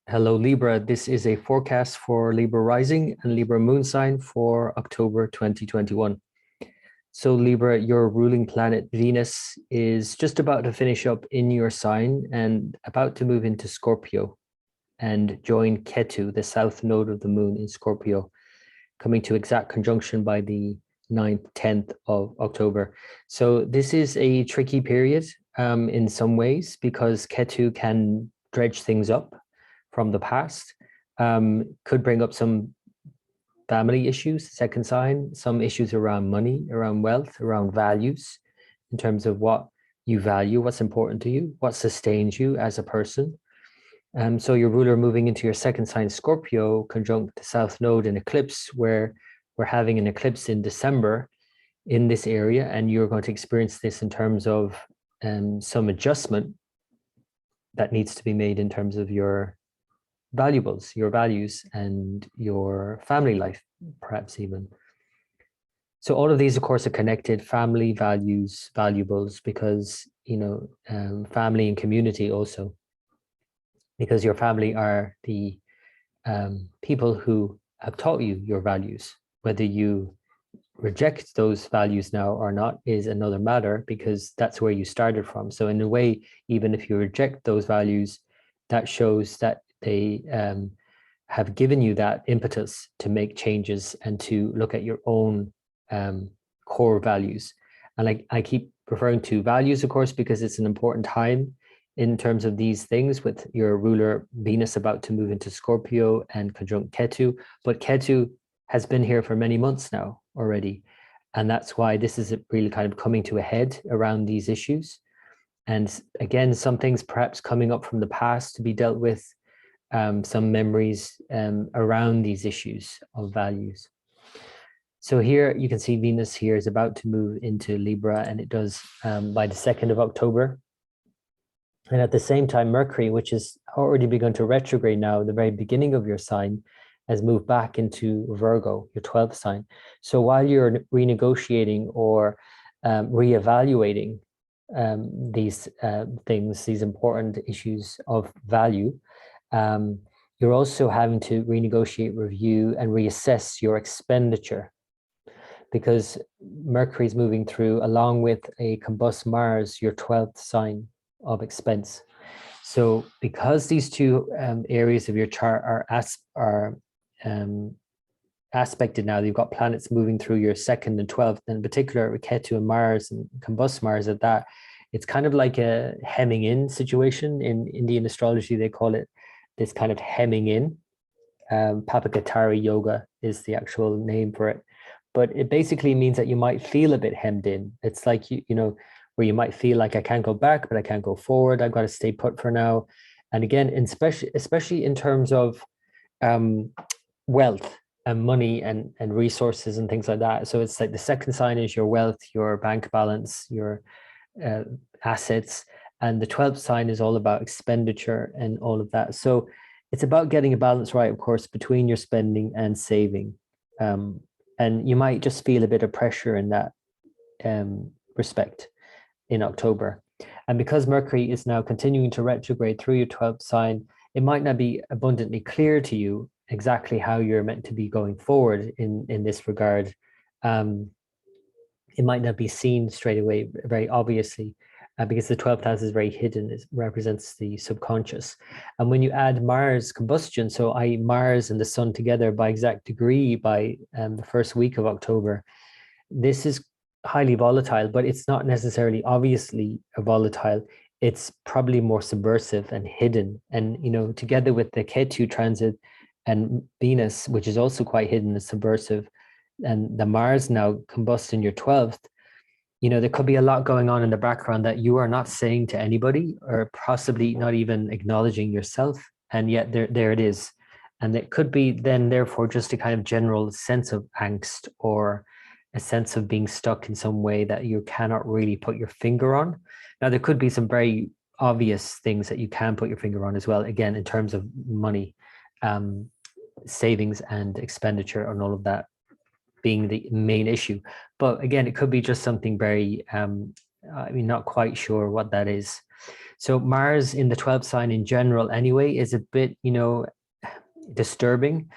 Hello, Libra. This is a forecast for Libra rising and Libra moon sign for October 2021. So, Libra, your ruling planet Venus is just about to finish up in your sign and about to move into Scorpio and join Ketu, the south node of the moon in Scorpio, coming to exact conjunction by the 9th, 10th of October. So, this is a tricky period in some ways because Ketu can dredge things up from the past, could bring up some family issues, second sign, some issues around money, around wealth, around values, in terms of what you value, what's important to you, what sustains you as a person. So your ruler moving into your second sign, Scorpio, conjunct the South Node in eclipse, where we're having an eclipse in December in this area, and you're going to experience this in terms of some adjustment that needs to be made in terms of your valuables, your values, and your family life, perhaps even. So all of these, of course, are connected: family, values, valuables, because, family and community also, because your family are the people who have taught you your values. Whether you reject those values now or not is another matter, because that's where you started from. So in a way, even if you reject those values, that shows that they have given you that impetus to make changes and to look at your own core values. And I keep referring to values, of course, because it's an important time in terms of these things, with your ruler Venus about to move into Scorpio and conjunct Ketu. But Ketu has been here for many months now already. And that's why this is really kind of coming to a head around these issues. And again, some things perhaps coming up from the past to be dealt with, some memories around these issues of values. So here you can see Venus here is about to move into Libra, and it does by the 2nd of October. And at the same time, Mercury, which has already begun to retrograde now, the very beginning of your sign, has moved back into Virgo, your 12th sign. So while you're renegotiating or reevaluating these things, these important issues of value, you're also having to renegotiate, review, and reassess your expenditure, because Mercury is moving through, along with a combust Mars, your 12th sign of expense. So because these two areas of your chart are aspected now, you've got planets moving through your 2nd and 12th, in particular with Ketu and Mars and combust Mars at that, it's kind of like a hemming in situation. In Indian astrology, they call it this kind of hemming in. Papakatari yoga is the actual name for it. But it basically means that you might feel a bit hemmed in. It's like, where you might feel like, I can't go back, but I can't go forward. I've got to stay put for now. And again, especially in terms of wealth and money and resources and things like that. So it's like the second sign is your wealth, your bank balance, your assets. And the 12th sign is all about expenditure and all of that. So it's about getting a balance right, of course, between your spending and saving. And you might just feel a bit of pressure in that respect in October. And because Mercury is now continuing to retrograde through your 12th sign, it might not be abundantly clear to you exactly how you're meant to be going forward in this regard. It might not be seen straight away very obviously, because the 12th house is very hidden. It represents the subconscious. And when you add Mars combustion, so Mars and the sun together by exact degree by the first week of October, this is highly volatile, but it's not necessarily obviously volatile. It's probably more subversive and hidden. And, together with the Ketu transit and Venus, which is also quite hidden and subversive, and the Mars now combust in your 12th, there could be a lot going on in the background that you are not saying to anybody, or possibly not even acknowledging yourself. And yet there it is. And it could be then, therefore, just a kind of general sense of angst, or a sense of being stuck in some way that you cannot really put your finger on. Now, there could be some very obvious things that you can put your finger on as well, again, in terms of money, savings and expenditure, and all of that being the main issue. But again, it could be just something very, not quite sure what that is. So Mars in the 12th sign in general anyway is a bit, disturbing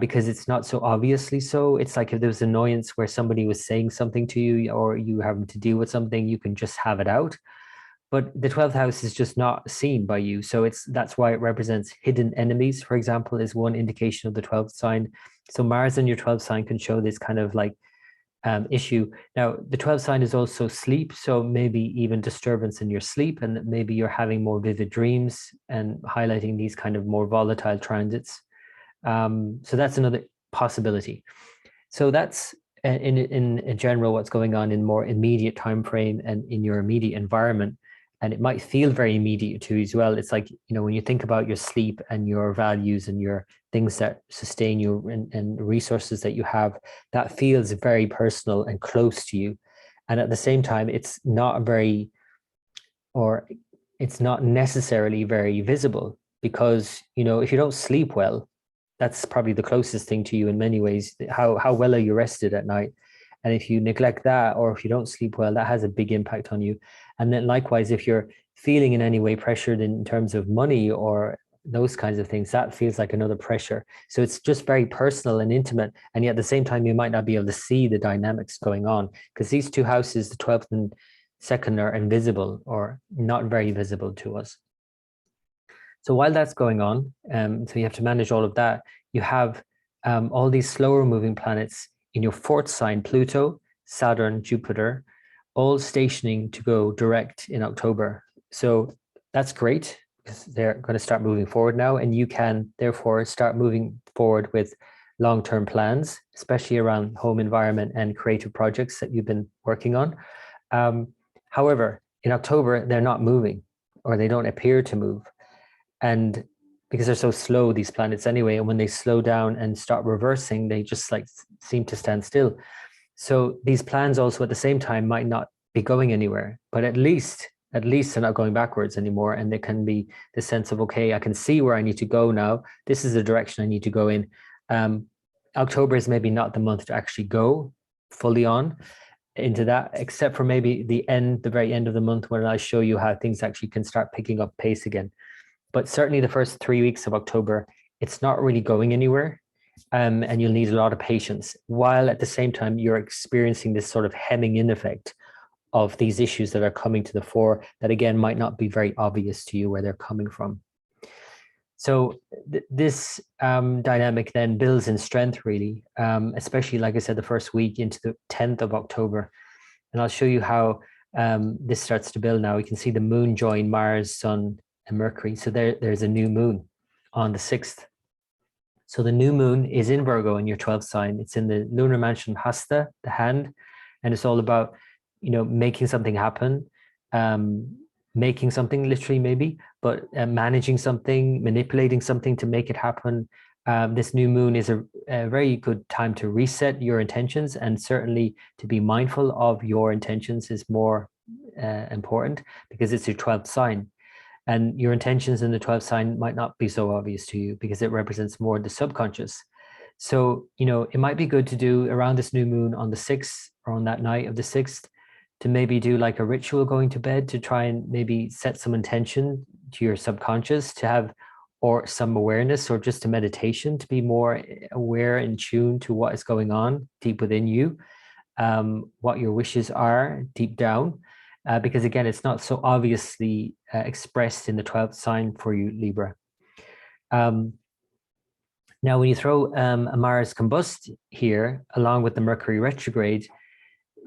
because it's not so obviously so. It's like if there was annoyance where somebody was saying something to you or you having to deal with something, you can just have it out. But the 12th house is just not seen by you. So that's why it represents hidden enemies, for example, is one indication of the 12th sign. So Mars in your 12th sign can show this kind of like issue. Now, the 12th sign is also sleep, so maybe even disturbance in your sleep, and maybe you're having more vivid dreams and highlighting these kind of more volatile transits. So that's another possibility. So that's in general what's going on in more immediate time frame and in your immediate environment. And it might feel very immediate to you as well. It's like, when you think about your sleep and your values and your things that sustain you and resources that you have, that feels very personal and close to you. And at the same time, it's not necessarily very visible because, if you don't sleep well, that's probably the closest thing to you in many ways. How well are you rested at night? And if you neglect that, or if you don't sleep well, that has a big impact on you. And then likewise, if you're feeling in any way pressured in terms of money or those kinds of things, that feels like another pressure. So it's just very personal and intimate. And yet at the same time, you might not be able to see the dynamics going on because these two houses, the 12th and 2nd, are invisible or not very visible to us. So while that's going on, so you have to manage all of that, you have all these slower moving planets in your 4th sign, Pluto, Saturn, Jupiter, all stationing to go direct in October. So that's great because they're going to start moving forward now, and you can therefore start moving forward with long-term plans, especially around home environment and creative projects that you've been working on. However, in October, they're not moving, or they don't appear to move. And because they're so slow, these planets anyway, and when they slow down and start reversing, they just like seem to stand still. So these plans also at the same time might not be going anywhere, but at least they're not going backwards anymore. And there can be the sense of, okay, I can see where I need to go now. This is the direction I need to go in. October is maybe not the month to actually go fully on into that, except for maybe the very end of the month, when I show you how things actually can start picking up pace again. But certainly the first 3 weeks of October, it's not really going anywhere. And you'll need a lot of patience, while at the same time, you're experiencing this sort of hemming in effect of these issues that are coming to the fore that, again, might not be very obvious to you where they're coming from. So this dynamic then builds in strength, really, especially, like I said, the first week into the 10th of October. And I'll show you how this starts to build now. We can see the moon join Mars, Sun, and Mercury. So there's a new moon on the 6th. So the new moon is in Virgo in your 12th sign. It's in the lunar mansion Hasta, the hand, and it's all about, making something happen, making something literally maybe, but managing something, manipulating something to make it happen. This new moon is a very good time to reset your intentions, and certainly to be mindful of your intentions is more important because it's your 12th sign. And your intentions in the 12th sign might not be so obvious to you because it represents more the subconscious. So, it might be good to do around this new moon on the 6th or on that night of the 6th to maybe do like a ritual going to bed to try and maybe set some intention to your subconscious to have, or some awareness, or just a meditation to be more aware and tuned to what is going on deep within you, what your wishes are deep down. Because again, it's not so obviously expressed in the 12th sign for you, Libra. Now, when you throw a Mars combust here, along with the Mercury retrograde,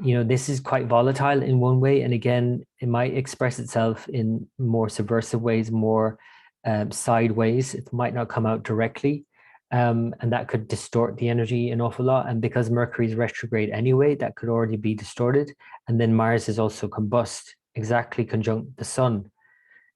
this is quite volatile in one way. And again, it might express itself in more subversive ways, more sideways. It might not come out directly. And that could distort the energy an awful lot. And because Mercury is retrograde anyway, that could already be distorted. And then Mars is also combust, exactly conjunct the sun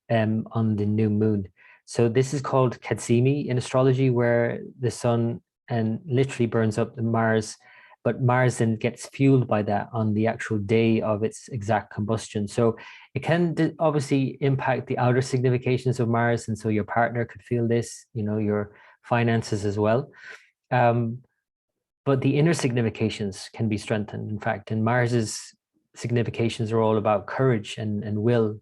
on the new moon. So this is called Katsimi in astrology, where the sun and literally burns up the Mars, but Mars then gets fueled by that on the actual day of its exact combustion. So it can obviously impact the outer significations of Mars. And so your partner could feel this, your finances as well. But the inner significations can be strengthened, in fact. And Mars's significations are all about courage and will,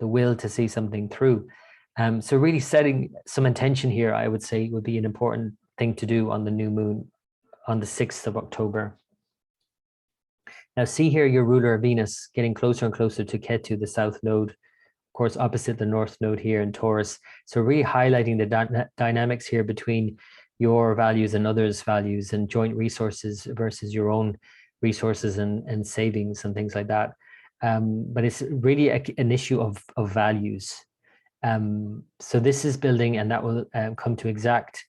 will to see something through. So really setting some intention here, I would say, would be an important thing to do on the new moon on the 6th of October. Now see here your ruler Venus getting closer and closer to Ketu, the south node, of course, opposite the north node here in Taurus. So really highlighting the dynamics here between your values and others' values, and joint resources versus your own resources and savings and things like that. But it's really an issue of values. So this is building, and that will come to exact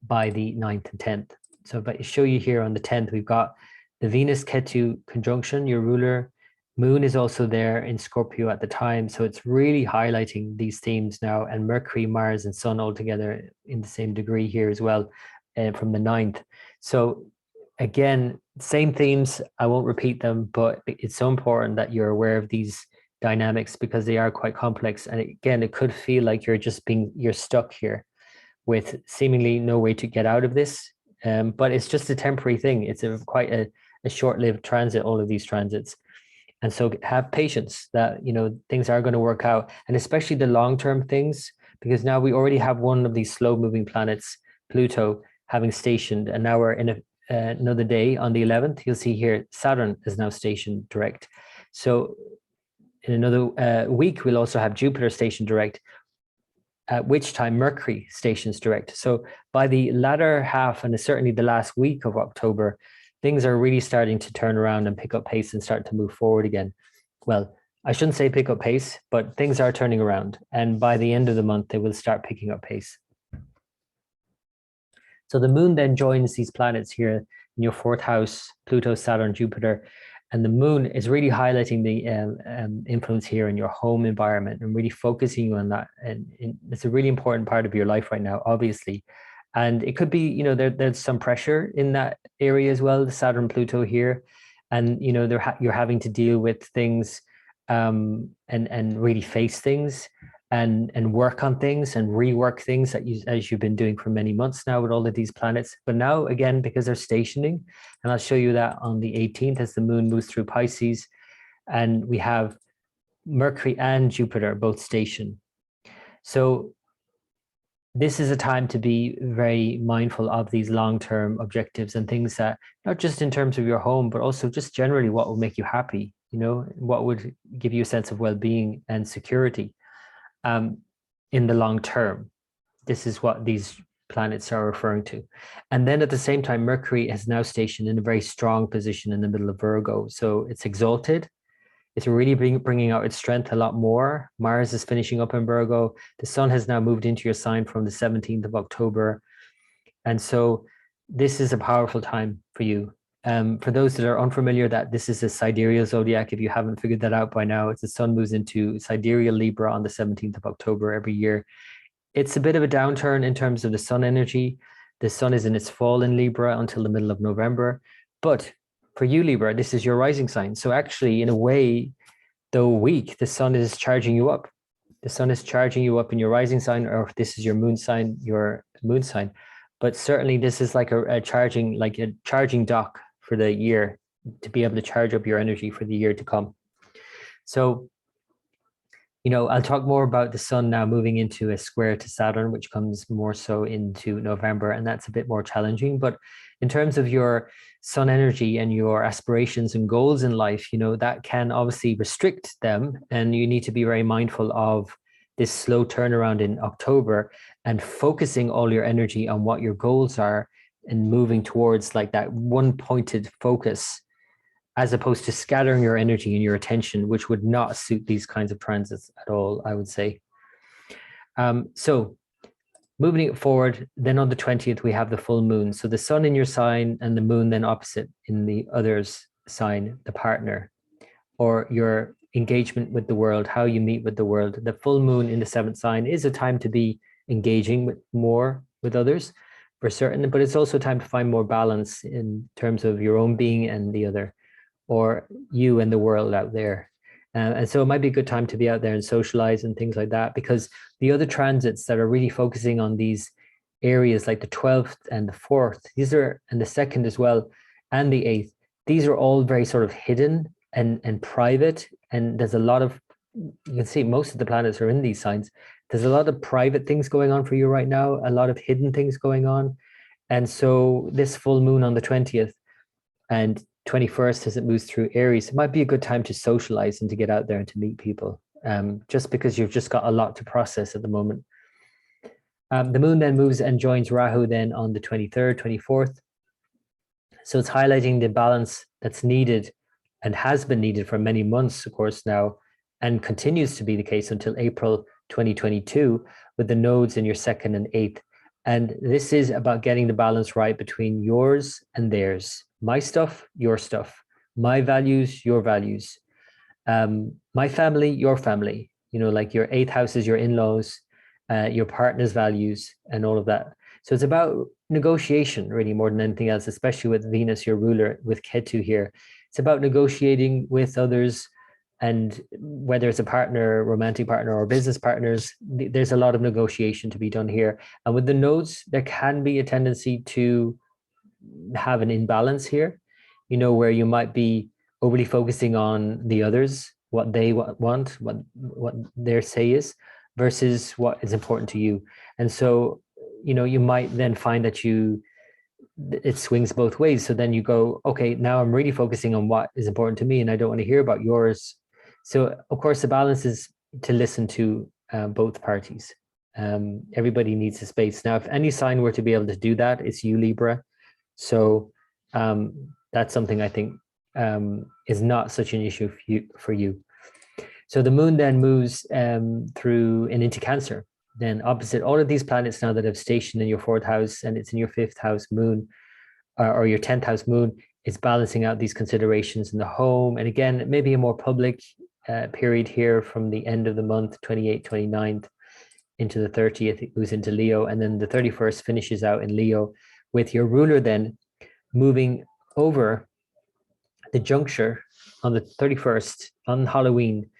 by the 9th and 10th. So if I show you here on the 10th, we've got the Venus Ketu conjunction, your ruler. Moon is also there in Scorpio at the time. So it's really highlighting these themes now, and Mercury, Mars, and Sun all together in the same degree here as well from the 9th. So again, same themes. I won't repeat them, but it's so important that you're aware of these dynamics because they are quite complex. And again, it could feel like you're stuck here with seemingly no way to get out of this. But it's just a temporary thing. It's quite a short-lived transit, all of these transits. And so have patience that, things are going to work out, and especially the long-term things, because now we already have one of these slow-moving planets, Pluto, having stationed, and now we're in another day on the 11th. You'll see here Saturn is now stationed direct. So in another week, we'll also have Jupiter stationed direct, at which time Mercury stations direct. So by the latter half, and certainly the last week of October, things are really starting to turn around and pick up pace and start to move forward again. Well, I shouldn't say pick up pace, but things are turning around. And by the end of the month, they will start picking up pace. So the moon then joins these planets here in your 4th house, Pluto, Saturn, Jupiter. And the moon is really highlighting the influence here in your home environment and really focusing you on that. And it's a really important part of your life right now, obviously. And it could be, there's some pressure in that area as well, the Saturn, Pluto here. And, you're having to deal with things and really face things and work on things and rework things as you've been doing for many months now with all of these planets. But now, again, because they're stationing, and I'll show you that on the 18th as the moon moves through Pisces, and we have Mercury and Jupiter both stationed. So this is a time to be very mindful of these long-term objectives and things that, not just in terms of your home, but also just generally what will make you happy, what would give you a sense of well-being and security in the long term. This is what these planets are referring to. And then at the same time, Mercury is now stationed in a very strong position in the middle of Virgo. So it's exalted. It's really bringing out its strength a lot more. Mars is finishing up in Virgo. The Sun has now moved into your sign from the 17th of October. And so this is a powerful time for you. For those that are unfamiliar, that this is a sidereal zodiac. If you haven't figured that out by now, it's the Sun moves into sidereal Libra on the 17th of October every year. It's a bit of a downturn in terms of the Sun energy. The Sun is in its fall in Libra until the middle of November. But for you, Libra, this is your rising sign. So actually, in a way, though weak, the Sun is charging you up. The Sun is charging you up in your rising sign, or if this is your moon sign, your moon sign. But certainly this is like a charging dock for the year, to be able to charge up your energy for the year to come. So, I'll talk more about the Sun now moving into a square to Saturn, which comes more so into November, and that's a bit more challenging. But in terms of your Sun energy and your aspirations and goals in life, that can obviously restrict them, and you need to be very mindful of this slow turnaround in October and focusing all your energy on what your goals are and moving towards like that one pointed focus, as opposed to scattering your energy and your attention, which would not suit these kinds of transits at all, I would say. So moving it forward, then on the 20th, we have the full moon. So the Sun in your sign and the moon then opposite in the other's sign, the partner, or your engagement with the world, how you meet with the world. The full moon in the 7th sign is a time to be engaging more with others, for certain, but it's also time to find more balance in terms of your own being and the other, or you and the world out there. And so it might be a good time to be out there and socialize and things like that, because the other transits that are really focusing on these areas, like the 12th and the 4th, and the 2nd as well, and the 8th, these are all very sort of hidden and private. And there's a lot of you can see most of the planets are in these signs. There's a lot of private things going on for you right now, a lot of hidden things going on. And so this full moon on the 20th and 21st, as it moves through Aries, it might be a good time to socialize and to get out there and to meet people, just because you've just got a lot to process at the moment. The moon then moves and joins Rahu then on the 23rd, 24th. So it's highlighting the balance that's needed and has been needed for many months, of course, now, and continues to be the case until April 2022 with the nodes in your second and eighth. And this is about getting the balance right between yours and theirs. My stuff, your stuff. My values, your values. My family, your family. You know, like your eighth house is your in-laws, your partner's values, and all of that. So it's about negotiation, really, more than anything else, especially with Venus, your ruler, with Ketu here. It's about negotiating with others, and whether it's a partner, romantic partner, or business partners, there's a lot of negotiation to be done here. And with the nodes, there can be a tendency to have an imbalance here, you know, where you might be overly focusing on the others, what they want, what their say is, versus what is important to you. And so, you know, you might then find that it swings both ways. So then you go, okay, now I'm really focusing on what is important to me and I don't want to hear about yours. So of course the balance is to listen to both parties. Everybody needs a space. Now, if any sign were to be able to do that, it's you, Libra. So that's something I think is not such an issue for you. So the moon then moves through and into Cancer. Then opposite all of these planets now that have stationed in your fourth house, and it's in your fifth house moon or your 10th house moon, is balancing out these considerations in the home. And again, maybe a more public period here from the end of the month, 28th, 29th, into the 30th, it moves into Leo. And then the 31st finishes out in Leo, with your ruler then moving over the juncture on the 31st on Halloween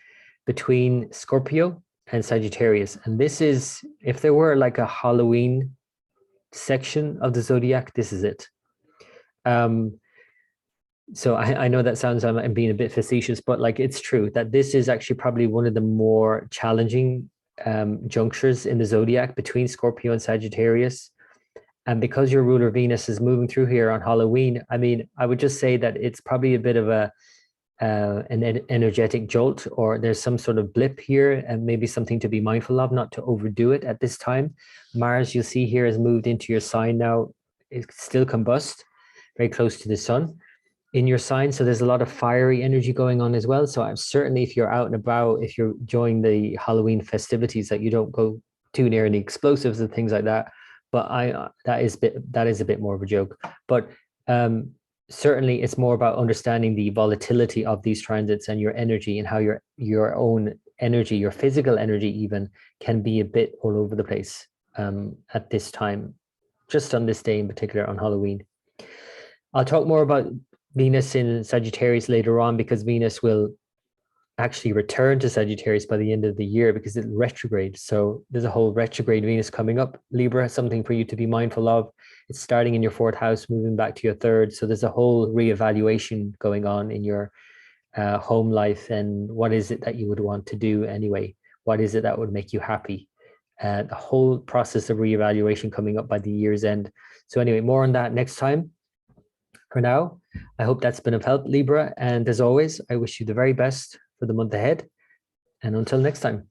between Scorpio and Sagittarius. And this is, if there were like a Halloween section of the zodiac, this is it. So I know that sounds, I'm being a bit facetious, but like it's true that this is actually probably one of the more challenging junctures in the zodiac between Scorpio and Sagittarius. And because your ruler Venus is moving through here on Halloween, I mean, I would just say that it's probably a bit of an energetic jolt, or there's some sort of blip here, and maybe something to be mindful of, not to overdo it at this time. Mars, you'll see here, has moved into your sign now. It still combust, very close to the sun in your sign. So there's a lot of fiery energy going on as well. So I'm certainly, if you're out and about, if you're enjoying the Halloween festivities, that you don't go too near any explosives and things like that. But that is a bit more of a joke. But certainly it's more about understanding the volatility of these transits and your energy, and how your own energy, your physical energy even, can be a bit all over the place at this time, just on this day in particular, on Halloween. I'll talk more about Venus in Sagittarius later on, because Venus will actually return to Sagittarius by the end of the year, because it's retrograde. So there's a whole retrograde Venus coming up. Libra, something for you to be mindful of. It's starting in your fourth house, moving back to your third. So there's a whole reevaluation going on in your home life, and what is it that you would want to do anyway? What is it that would make you happy? The whole process of reevaluation coming up by the year's end. So anyway, more on that next time. For now, I hope that's been of help, Libra. And as always, I wish you the very best for the month ahead. And until next time.